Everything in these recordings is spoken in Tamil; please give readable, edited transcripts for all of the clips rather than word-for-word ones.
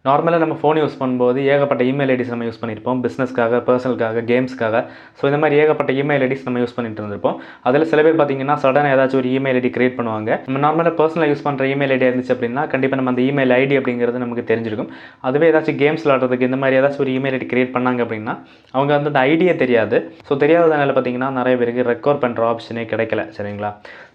நார்மலாக நம்ம ஃபோன் யூஸ் பண்ணும்போது ஏகப்பட்ட இமெயில் ஐடிஸ் நம்ம யூஸ் பண்ணியிருப்போம். பிஸ்னஸ்க்காக, பர்சனலுக்காக, கேம்ஸ்க்காக. ஸோ இந்த மாதிரி ஏகப்பட்ட இமெயில் ஐடிஸ் நம்ம யூஸ் பண்ணிட்டு இருந்திருப்போம். அதில் சில பேர் பார்த்தீங்கன்னா சடனாக ஏதாச்சும் ஒரு இமெயில் ஐடி கிரியேட் பண்ணுவாங்க. நம்ம நார்மலாக பர்சனலாக யூஸ் பண்ணுற இமெயில் ஐடி இருந்துச்சு அப்படின்னா கண்டிப்பாக நம்ம அந்த இமெயில் ஐடி அப்படிங்கிறது நமக்கு தெரிஞ்சிருக்கும். அதுவே ஏதாச்சும் கேம்ஸ் விளாடுறதுக்கு இந்த மாதிரி ஏதாச்சும் ஒரு இமெயில் ஐடி கிரியேட் பண்ணாங்க அப்படின்னா அவங்க வந்து அந்த ஐடியே தெரியாது. ஸோ தெரியாததுனால பார்த்தீங்கன்னா நிறைய பேருக்கு ரெக்கவர் பண்ணுற ஆப்ஷனே கிடைக்கல. சரிங்களா?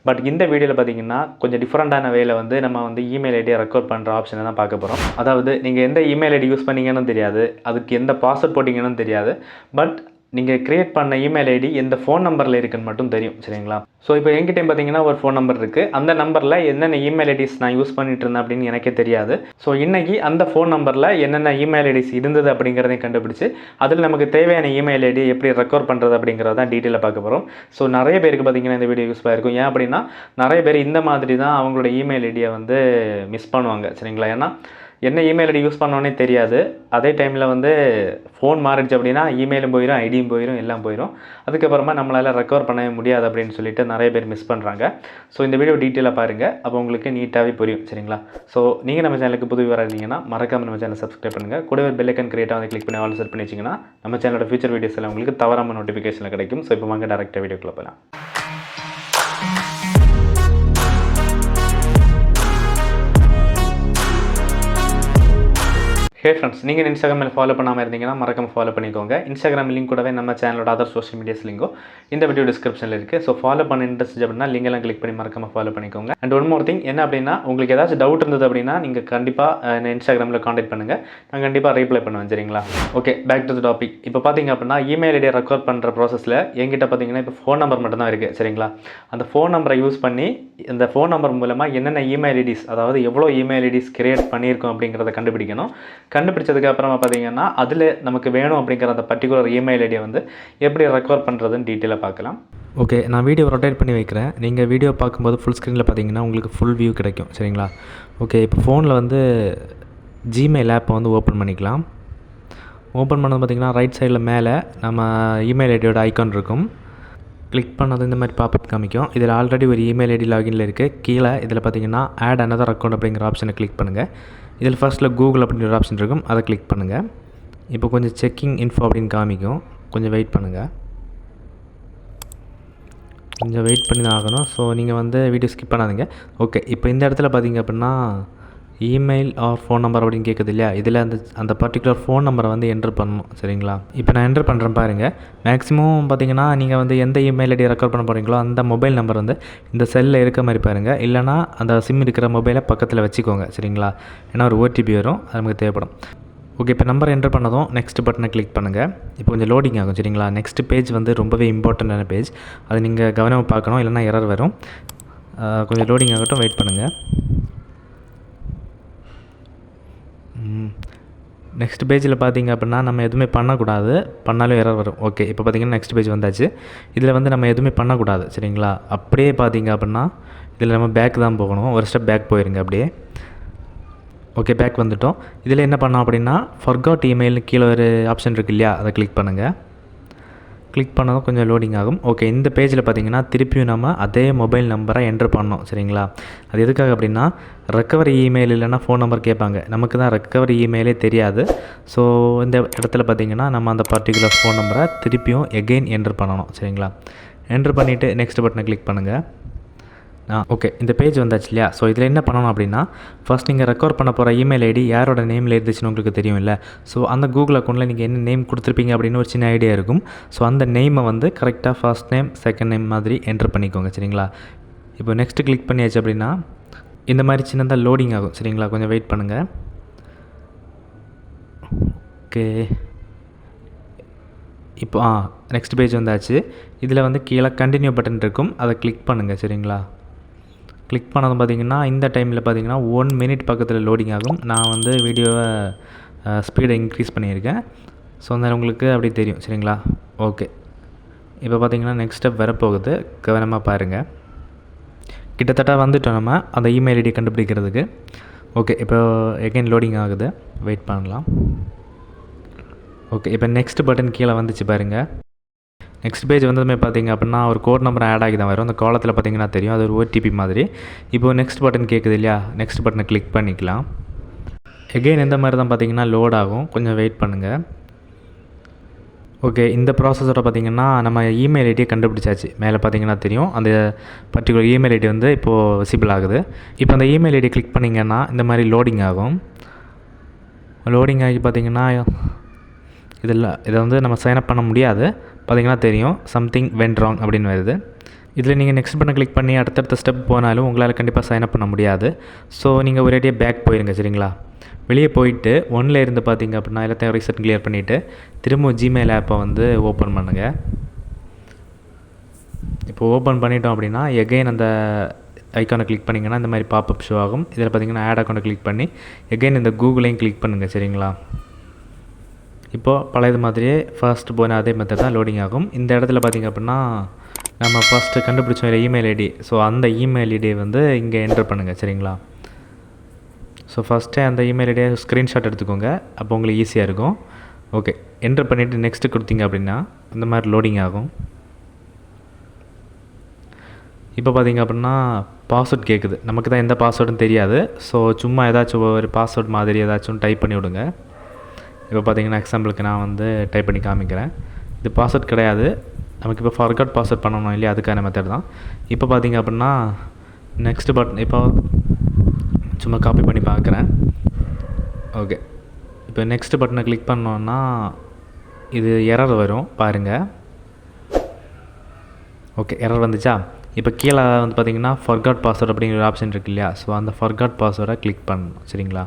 பட் இந்த வீடியோவில் பார்த்தீங்கன்னா கொஞ்சம் டிஃப்ரெண்ட்டான வேல வந்து நம்ம வந்து இமெயில் ஐடியை ரெக்கவர் பண்ணுற ஆப்ஷனை தான் பார்க்க போகிறோம். அதாவது நீங்கள் எந்த இமெயில் ஐடி யூஸ் பண்ணீங்கன்னு தெரியாது, அதுக்கு எந்த பாஸ்வேர்ட் போட்டிங்கன்னு தெரியாது. பட் நீங்கள் க்ரியேட் பண்ண இமெயில் ஐடி எந்த ஃபோன் நம்பரில் இருக்குன்னு மட்டும் தெரியும். சரிங்களா? ஸோ இப்போ என்கிட்ட பார்த்தீங்கன்னா ஒரு ஃபோன் நம்பர் இருக்குது. அந்த நம்பரில் என்னென்ன இமெயில் ஐடிஸ் நான் யூஸ் பண்ணிட்டு இருந்தேன் அப்படின்னு எனக்கே தெரியாது. ஸோ இன்றைக்கி அந்த ஃபோன் நம்பரில் என்னென்ன இமெயில் ஐடிஸ் இருந்தது அப்படிங்கிறதையும் கண்டுபிடிச்சி அதில் நமக்கு தேவையான இமெயில் ஐடி எப்படி ரெக்கவர் பண்ணுறது அப்படிங்கிறத டீட்டெயிலாக பார்க்க போகிறோம். ஸோ நிறைய பேருக்கு பார்த்தீங்கன்னா இந்த வீடியோ யூஸ்ஃபுல்லாக இருக்கும். ஏன் அப்படின்னா நிறைய பேர் இந்த மாதிரி தான் அவங்களோட இமெயில் ஐடியை வந்து மிஸ் பண்ணுவாங்க. சரிங்களா? ஏன்னா என்ன இமெயில் ஐடி யூஸ் பண்ணோன்னே தெரியாது. அதே டைமில் வந்து ஃபோன் மாறிடுச்சு அப்படின்னா இமெயிலும் போயிடும், ஐடியும் போயிடும், எல்லாம் போயிடும். அதுக்கப்புறமா நம்மளால் ரெக்கவர் பண்ணவே முடியாது அப்படின்னு சொல்லிட்டு நிறைய பேர் மிஸ் பண்ணுறாங்க. ஸோ இந்த வீடியோ டீட்டெயிலாக பாருங்கள். அப்போ உங்களுக்கு நீட்டாகவே புரியும். சரிங்களா? ஸோ நீங்கள் நம்ம சேனலுக்கு புது விவரம் இருந்தீங்கன்னா மறக்காமல் நம்ம சேனலை சப்ஸ்கிரைப் பண்ணுங்கள். கூடவே பெல் ஐக்கான் கிரியேட்டாக வந்து கிளிக் பண்ணி ஆல் செட் பண்ணி வச்சிங்கன்னா நம்ம சேனலோட ஃபியூச்சர் வீடியோஸ் எல்லாம் உங்களுக்கு தவறாமல் நோட்டிஃபிகேஷனில் கிடைக்கும். ஸோ இப்போ வாங்க டேரெக்டாக வீடியோக்குள்ளே போகலாம். ஹே ஃப்ரெண்ட்ஸ், நீங்கள் இன்ஸ்டாகிராமில் ஃபாலோ பண்ணாமல் இருந்தீங்கன்னா மறக்காம ஃபாலோ பண்ணிக்கோங்க. இன்ஸ்டாகிராம் லிங்க் கூடவே நம்ம சேனலோட அதர் சோஷியல் மீடியாஸ் லிங்கும் இந்த வீடியோ டிஸ்கிரிப்ஷனில் இருக்குது. ஸோ ஃபாலோ பண்ண இன்ட்ரெஸ்ட் அப்படின்னா லிங்கெல்லாம் கிளிக் பண்ணி மறக்காம ஃபாலோ பண்ணிக்கோங்க. அண்ட் ஒன் மோர் திங் என்ன அப்படின்னா உங்களுக்கு ஏதாச்சும் டவுட் இருந்தது அப்படின்னா நீங்கள் கண்டிப்பாக என்ன இன்ஸ்டாகிராமில் காண்டாக்ட் பண்ணுங்கள். நான் கண்டிப்பாக ரிப்ளை பண்ணுவேன். சரிங்களா? Okay, back to the topic. இப்போ பார்த்தீங்க அப்படின்னா இமெயில் ஐடியை ரெக்கவர் பண்ணுற ப்ராசஸில் என்கிட்ட பார்த்தீங்கன்னா இப்போ ஃபோன் நம்பர் மட்டும் தான் இருக்குது. சரிங்களா? அந்த ஃபோன் நம்பரை யூஸ் பண்ணி இந்த ஃபோன் நம்பர் மூலமாக என்னென்ன இமெயில் ஐடிஸ், அதாவது எவ்வளோ இமெயில் ஐடிஸ் கிரியேட் பண்ணியிருக்கோம் அப்படிங்கிறத கண்டுபிடிக்கணும். கண்டுபிடிச்சதுக்கு அப்புறமா பார்த்தீங்கன்னா அதில் நமக்கு வேணும் அப்படிங்கிற அந்த பர்டிகுலர் இமெயில் ஐடியை வந்து எப்படி ரெக்கவர் பண்ணுறதுன்னு டீட்டெயிலாக பார்க்கலாம். ஓகே, நான் வீடியோ ரொட்டேட் பண்ணி வைக்கிறேன். நீங்கள் வீடியோ பார்க்கும்போது ஃபுல் ஸ்க்ரீனில் பார்த்தீங்கன்னா உங்களுக்கு ஃபுல் வியூ கிடைக்கும். சரிங்களா? ஓகே, இப்போ ஃபோனில் வந்து ஜிமெயில் ஆப்பை வந்து ஓப்பன் பண்ணிக்கலாம். ஓப்பன் பண்ணது பார்த்திங்கன்னா ரைட் சைடில் மேலே நம்ம இமெயில் ஐடியோட ஐக்கான் இருக்கும். கிளிக் பண்ணது இந்த மாதிரி பாப்பப் காமிக்கும். இதில் ஆல்ரெடி ஒரு இமெயில் ஐடி லாகின்ல இருக்குது. கீழே இதில் பார்த்தீங்கன்னா ஆட் அனதர் அக்கௌண்ட் அப்படிங்கிற ஆப்ஷனை கிளிக் பண்ணுங்கள். இதில் ஃபர்ஸ்ட்டில் கூகுள் அப்படிங்கிற ஒரு ஆப்ஷன் இருக்கும், அதை கிளிக் பண்ணுங்கள். இப்போ கொஞ்சம் செக்கிங் இன்ஃபோ அப்படின்னு காமிக்கும். கொஞ்சம் வெயிட் பண்ணுங்கள். கொஞ்சம் வெயிட் பண்ணி தான் ஆகணும். ஸோ நீங்கள் வந்து வீடியோ ஸ்கிப் பண்ணாதீங்க. ஓகே, இப்போ இந்த இடத்துல பார்த்தீங்க அப்படின்னா இமெயில் ஆர் ஃபோன் நம்பர் அப்படின்னு கேட்குது இல்லையா? இதில் அந்த பர்டிகுலர் ஃபோன் நம்பரை வந்து என்ட்ரு பண்ணணும். சரிங்களா? இப்போ நான் என்ட்ரு பண்ணுறேன் பாருங்கள். மேக்ஸிமம் பார்த்தீங்கன்னா நீங்கள் வந்து எந்த இமெயில் ஐடி ரெக்கார்ட் பண்ண போகிறீங்களோ அந்த மொபைல் நம்பர் வந்து இந்த செல்லில் இருக்க மாதிரி பாருங்கள். இல்லைனா அந்த சிம் இருக்கிற மொபைலை பக்கத்தில் வச்சுக்கோங்க. சரிங்களா? ஏன்னா ஒரு ஓடிபி வரும், அது நமக்கு தேவைப்படும். ஓகே, இப்போ நம்பர் என்ட்ரு பண்ணதும் நெக்ஸ்ட் பட்டனை கிளிக் பண்ணுங்கள். இப்போ கொஞ்சம் லோடிங் ஆகும். சரிங்களா? நெக்ஸ்ட் பேஜ் வந்து ரொம்பவே இம்பார்ட்டண்ட்டான பேஜ். அது நீங்கள் கவனமாக பார்க்கணும், இல்லைனா எரர் வரும். கொஞ்சம் லோடிங் ஆகட்டும், வெயிட் பண்ணுங்கள். நெக்ஸ்ட் பேஜில் பார்த்தீங்க அப்படின்னா நம்ம எதுவுமே பண்ணக்கூடாது, பண்ணாலும் எரர் வரும். ஓகே, இப்போ பார்த்தீங்கன்னா நெக்ஸ்ட் பேஜ் வந்தாச்சு. இதில் வந்து நம்ம எதுவுமே பண்ணக்கூடாது. சரிங்களா? அப்படியே பார்த்தீங்க அப்படின்னா இதில் நம்ம பேக் தான் போகணும். ஒரு ஸ்டெப் பேக் போயிருங்க அப்படியே. ஓகே, பேக் வந்துட்டோம். இதில் என்ன பண்ணோம் அப்படின்னா ஃபர்காட் இமெயில்னு கீழே ஒரு ஆப்ஷன் இருக்குது இல்லையா? அதை கிளிக் பண்ணுங்கள். கிளிக் பண்ணதும் கொஞ்சம் லோடிங் ஆகும். ஓகே, இந்த பேஜில் பார்த்தீங்கன்னா திருப்பியும் நம்ம அதே மொபைல் நம்பரை என்ட்ரு பண்ணோம். சரிங்களா? அது எதுக்காக அப்படின்னா ரெக்கவரி இமெயில் இல்லைனா ஃபோன் நம்பர் கேட்பாங்க. நமக்கு தான் ரெக்கவரி இமெயிலே தெரியாது. ஸோ இந்த இடத்துல பார்த்தீங்கன்னா நம்ம அந்த பர்டிகுலர் ஃபோன் நம்பரை திருப்பியும் எகெயின் என்ட்ரு பண்ணணும். சரிங்களா? என்ட்ரு பண்ணிவிட்டு நெக்ஸ்ட் பட்டனை கிளிக் பண்ணுங்கள். ஓகே, இந்த பேஜ் வந்தாச்சு இல்லையா? ஸோ இதில் என்ன பண்ணணும் அப்படின்னா ஃபர்ஸ்ட் நீங்கள் ரெக்கவர் பண்ண போகிற இமெயில் ஐடி யாரோட நேமில் இருந்துச்சுன்னு உங்களுக்கு தெரியும் இல்லை? ஸோ அந்த கூகுள் அக்கௌண்ட்டில் நீங்கள் என்ன நேம் கொடுத்துருப்பீங்க அப்படின்னு ஒரு சின்ன ஐடியா இருக்கும். ஸோ அந்த நேமை வந்து கரெக்டாக ஃபர்ஸ்ட் நேம் செகண்ட் நேம் மாதிரி என்ட்ரு பண்ணிக்கோங்க. சரிங்களா? இப்போ நெக்ஸ்ட்டு கிளிக் பண்ணியாச்சு அப்படின்னா இந்த மாதிரி சின்னதாக லோடிங் ஆகும். சரிங்களா? கொஞ்சம் வெயிட் பண்ணுங்கள். ஓகே, இப்போ நெக்ஸ்ட் பேஜ் வந்தாச்சு. இதில் வந்து கீழே கண்டினியூ பட்டன் இருக்கும், அதை கிளிக் பண்ணுங்கள். சரிங்களா? கிளிக் பண்ணதும் பார்த்திங்கன்னா இந்த டைமில் பார்த்திங்கன்னா 1 மினிட் பக்கத்தில் லோடிங் ஆகும். நான் வந்து வீடியோவை ஸ்பீடை இன்க்ரீஸ் பண்ணியிருக்கேன். ஸோ அதனால் உங்களுக்கு அப்படி தெரியும். சரிங்களா? ஓகே, இப்போ பார்த்திங்கன்னா நெக்ஸ்ட் ஸ்டெப் வரப்போகுது, கவனமாக பாருங்கள். கிட்டத்தட்ட வந்துவிட்டோம் நம்ம அந்த இமெயில் ஐடி கண்டுபிடிக்கிறதுக்கு. ஓகே, இப்போ எகைன் லோடிங் ஆகுது, வெயிட் பண்ணலாம். ஓகே, இப்போ நெக்ஸ்ட் பட்டன் கீழே வந்துச்சு பாருங்கள். நெக்ஸ்ட் பேஜ் வந்ததுமே பார்த்திங்க அப்படின்னா ஒரு கோட் நம்பர் ஆட் ஆகி தான் வரும். அந்த காலத்தில் பார்த்திங்கன்னா தெரியும், அது ஒரு ஓடிபி மாதிரி. இப்போது நெக்ஸ்ட் பட்டன் கேட்குது இல்லையா? நெக்ஸ்ட் பட்டனை கிளிக் பண்ணிக்கலாம். எகெயின் இந்த மாதிரி தான் பார்த்தீங்கன்னா லோட் ஆகும், கொஞ்சம் வெயிட் பண்ணுங்கள். ஓகே, இந்த ப்ராசஸோட பார்த்திங்கன்னா நம்ம இமெயில் ஐடியை கண்டுபிடிச்சாச்சு. மேலே பார்த்தீங்கன்னா தெரியும், அந்த பர்டிகுலர் இமெயில் ஐடி வந்து இப்போது விசிபிள் ஆகுது. இப்போ அந்த இமெயில் ஐடியை கிளிக் பண்ணிங்கன்னா இந்த மாதிரி லோடிங் ஆகும். லோடிங் ஆகி பார்த்திங்கன்னா இதை வந்து நம்ம சைன்அப் பண்ண முடியாது. பார்த்திங்கன்னா தெரியும், சம்திங் வென்ட் ராங் அப்படின்னு வருது. இதில் நீங்கள் நெக்ஸ்ட் பண்ண கிளிக் பண்ணி அடுத்தடுத்த ஸ்டெப் போனாலும் உங்களால் கண்டிப்பாக சைன்அப் பண்ண முடியாது. ஸோ நீங்கள் ஒரேடியாக பேக் போயிருங்க, சரிங்களா? வெளியே போயிட்டு ஒன்றில் இருந்து பார்த்தீங்க அப்படின்னா எல்லாத்தையும் ரீசெட் கிளியர் பண்ணிவிட்டு திரும்ப ஜிமெயில் ஆப்பை வந்து ஓப்பன் பண்ணுங்கள். இப்போ ஓப்பன் பண்ணிட்டோம் அப்படின்னா எகெயின் அந்த ஐக்கானை கிளிக் பண்ணிங்கன்னா இந்த மாதிரி பாப்அப் ஷோ ஆகும். இதில் பார்த்தீங்கன்னா ஆட் அக்கௌண்ட்டை கிளிக் பண்ணி எகெயின் இந்த கூகுளையும் கிளிக் பண்ணுங்கள், சரிங்களா? இப்போது பழையது மாதிரியே ஃபர்ஸ்ட் போன அதே மெத்தட் தான் லோடிங் ஆகும். இந்த இடத்துல பார்த்திங்க அப்படின்னா நம்ம ஃபஸ்ட்டு கண்டுபிடிச்சோம் இமெயில் ஐடி, ஸோ அந்த இமெயில் ஐடியை வந்து இங்கே என்ட்ரு பண்ணுங்கள், சரிங்களா? ஸோ ஃபஸ்ட்டே அந்த இமெயில் ஐடியை ஸ்க்ரீன்ஷாட் எடுத்துக்கோங்க, அப்போ உங்களுக்கு ஈஸியாக இருக்கும். ஓகே, என்ட்ரு பண்ணிவிட்டு நெக்ஸ்ட்டு கொடுத்தீங்க அப்படின்னா இந்த மாதிரி லோடிங் ஆகும். இப்போ பார்த்திங்க அப்படின்னா பாஸ்வேர்ட் கேட்குது. நமக்கு தான் எந்த பாஸ்வேர்டும் தெரியாது. ஸோ சும்மா ஏதாச்சும் ஒரு பாஸ்வேர்ட் மாதிரி ஏதாச்சும் டைப் பண்ணி விடுங்க. இப்போ பார்த்திங்கன்னா எக்ஸாம்பிளுக்கு நான் வந்து டைப் பண்ணி காமிக்கிறேன். இது பாஸ்வேர்ட் கிடையாது, நமக்கு இப்போ ஃபார்காட் பாஸ்வேர்ட் பண்ணணும் இல்லையா, அதுக்கான மெத்தட் தான். இப்போ பார்த்திங்க அப்படின்னா நெக்ஸ்ட் பட்டன் இப்போ சும்மா காப்பி பண்ணி பார்க்குறேன். ஓகே, இப்போ நெக்ஸ்ட் பட்டனை கிளிக் பண்ணோன்னா இது எரர் வரும் பாருங்கள். ஓகே, எரர் வந்துச்சா? இப்போ கீழே வந்து பார்த்திங்கன்னா ஃபர்காட் பாஸ்வேர்ட் அப்படிங்கிற ஒரு ஆப்ஷன் இருக்குது இல்லையா, ஸோ அந்த ஃபர்காட் பாஸ்வேர்டை கிளிக் பண்ணணும், சரிங்களா?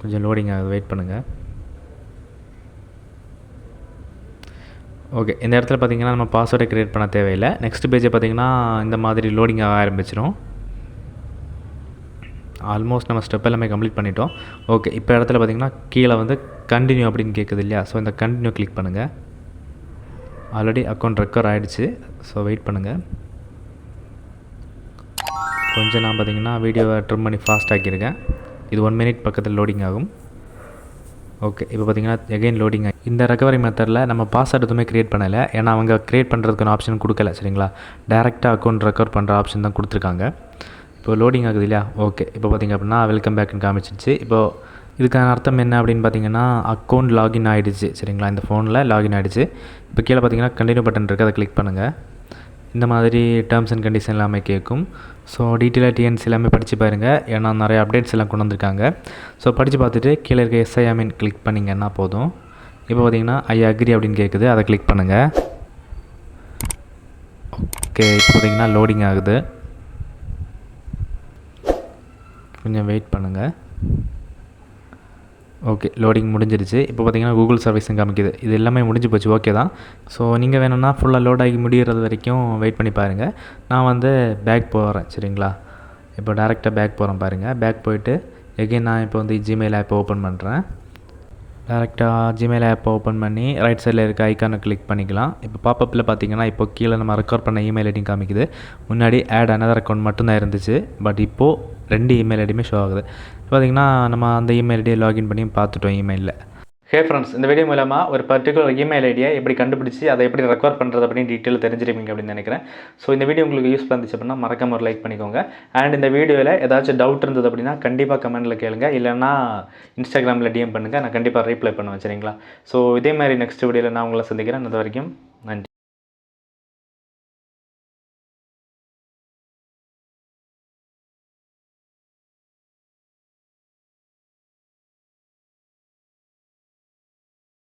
கொஞ்சம் லோடிங் ஆகுது, வெயிட் பண்ணுங்கள். ஓகே, இந்த இடத்துல பார்த்திங்கன்னா நம்ம பாஸ்வேர்டை க்ரியேட் பண்ண தேவையில்லை. நெக்ஸ்ட் பேஜை பார்த்திங்கன்னா இந்த மாதிரி லோடிங் ஆக ஆரம்பிச்சிடும். ஆல்மோஸ்ட் நம்ம ஸ்டெப் எல்லாமே கம்ப்ளீட் பண்ணிட்டோம். ஓகே, இப்போ இடத்துல பார்த்திங்கன்னா கீழே வந்து கண்டினியூ அப்படின்னு கேட்குது இல்லையா, ஸோ இந்த கண்டினியூ கிளிக் பண்ணுங்கள். ஆல்ரெடி அக்கௌண்ட் ரெக்கவர் ஆகிடுச்சு, ஸோ வெயிட் பண்ணுங்கள். கொஞ்சம் நான் பார்த்திங்கன்னா வீடியோவை ட்ரிம் பண்ணி ஃபாஸ்ட் ஆக்கியிருக்கேன். இது 1 மினிட் பக்கத்தில் லோடிங் ஆகும். ஓகே, இப்போ பார்த்திங்கன்னா எகெயின் லோடிங் ஆகி இந்த ரெக்கவரி மெத்தடில் நம்ம பாஸ்வேர்டு எதுவுமே க்ரியேட் பண்ணலை, ஏன்னா அவங்க க்ரியேட் பண்ணுறதுக்கான ஆப்ஷன் கொடுக்கல, சரிங்களா? டேரெக்டாக அக்கௌண்ட் ரெக்கவர் பண்ணுற ஆப்ஷன் தான் கொடுத்துருக்காங்க. இப்போ லோடிங் ஆகுது இல்லையா? ஓகே, இப்போ பார்த்திங்க அப்படின்னா வெல்கம் பேக்னு காமிச்சிருச்சு. இப்போது இதுக்கான அர்த்தம் என்ன அப்படின்னு பார்த்தீங்கன்னா அக்கௌண்ட் லாகின் ஆகிடுச்சு, சரிங்களா? இந்த ஃபோனில் லாகின் ஆகிடுச்சு. இப்போ கீழே பார்த்திங்கன்னா கண்டினியூ பட்டன் இருக்குது, அதை கிளிக் பண்ணுங்கள். இந்த மாதிரி டேர்ம்ஸ் அண்ட் கண்டிஷன் எல்லாமே கேட்கும். ஸோ டீட்டெயிலாக டிஎன்சி எல்லாமே படித்து பாருங்கள், ஏன்னா நிறைய அப்டேட்ஸ் எல்லாம் கொண்டு வந்திருக்காங்க. ஸோ படித்து பார்த்துட்டு கீழே இருக்க எஸ்ஐஎம்இன் கிளிக் பண்ணிங்கன்னா போதும். இப்போ பார்த்திங்கன்னா ஐ அக்ரி அப்படின்னு கேட்குது, அதை கிளிக் பண்ணுங்கள். ஓகே, இப்போ பார்த்திங்கன்னா லோடிங் ஆகுது, கொஞ்சம் வெயிட் பண்ணுங்கள். ஓகே, லோடிங் முடிஞ்சிருச்சு. இப்போ பார்த்திங்கன்னா கூகுள் சர்வீஸும் காமிக்குது. இது எல்லாமே முடிஞ்சு போச்சு, ஓகே தான். ஸோ நீங்கள் வேணும்னா ஃபுல்லாக லோட் ஆகி முடிகிறது வரைக்கும் வெயிட் பண்ணி பாருங்கள். நான் வந்து பேக் போகிறேன், சரிங்களா? இப்போ டேரெக்டாக பேக் போகிறேன் பாருங்கள். பேக் போயிட்டு எகெயின் நான் இப்போ வந்து ஜிமெயில் ஆப்பை ஓப்பன் பண்ணுறேன். டேரெக்டாக ஜிமெயில் ஆப்பை ஓப்பன் பண்ணி ரைட் சைடில் இருக்க ஐக்கானை கிளிக் பண்ணிக்கலாம். இப்போ பாப்பப்பில் பார்த்திங்கன்னா இப்போ கீழே நம்ம ரெக்கார்ட் பண்ண இமெயில் ஐடியும் காமிக்குது. முன்னாடி ஆட் அனதர் அக்கௌண்ட் மட்டும்தான் இருந்துச்சு, பட் இப்போது 2 இமெயில் ஐடியுமே ஷோ ஆகுது. பார்த்திங்கன்னா நம்ம அந்த இமெயில் ஐடியை லாகின் பண்ணி பார்த்துட்டோம் இமெயிலில். ஹே ஃப்ரெண்ட்ஸ், இந்த வீடியோ மூலமாக ஒரு பர்டிகுலர் இமெயில் ஐடியை எப்படி கண்டுபிடிச்சி அதை எப்படி ரெக்கார்ட் பண்ணுறது அப்படின்னு டீட்டெயில் தெரிஞ்சிருப்பீங்க அப்படின்னு நினைக்கிறேன். ஸோ இந்த வீடியோ உங்களுக்கு யூஸ்ஃபுல்லாக இருந்துச்சு அப்படின்னா மறக்காம ஒரு லைக் பண்ணிக்கோங்க. அண்ட் இந்த வீடியோவில் ஏதாச்சும் டவுட் இருந்தது அப்படின்னா கண்டிப்பாக கமெண்ட்டில் கேளுங்க, இல்லைனா இன்ஸ்டாகிராமில் டிஎம் பண்ணுங்கள், நான் கண்டிப்பாக ரீப்ளை பண்ணுவேன், சரிங்களா? ஸோ இதே மாதிரி நெக்ஸ்ட் வீடியோவில் நான் உங்களை சந்திக்கிறேன். அது வரைக்கும் நன்றி.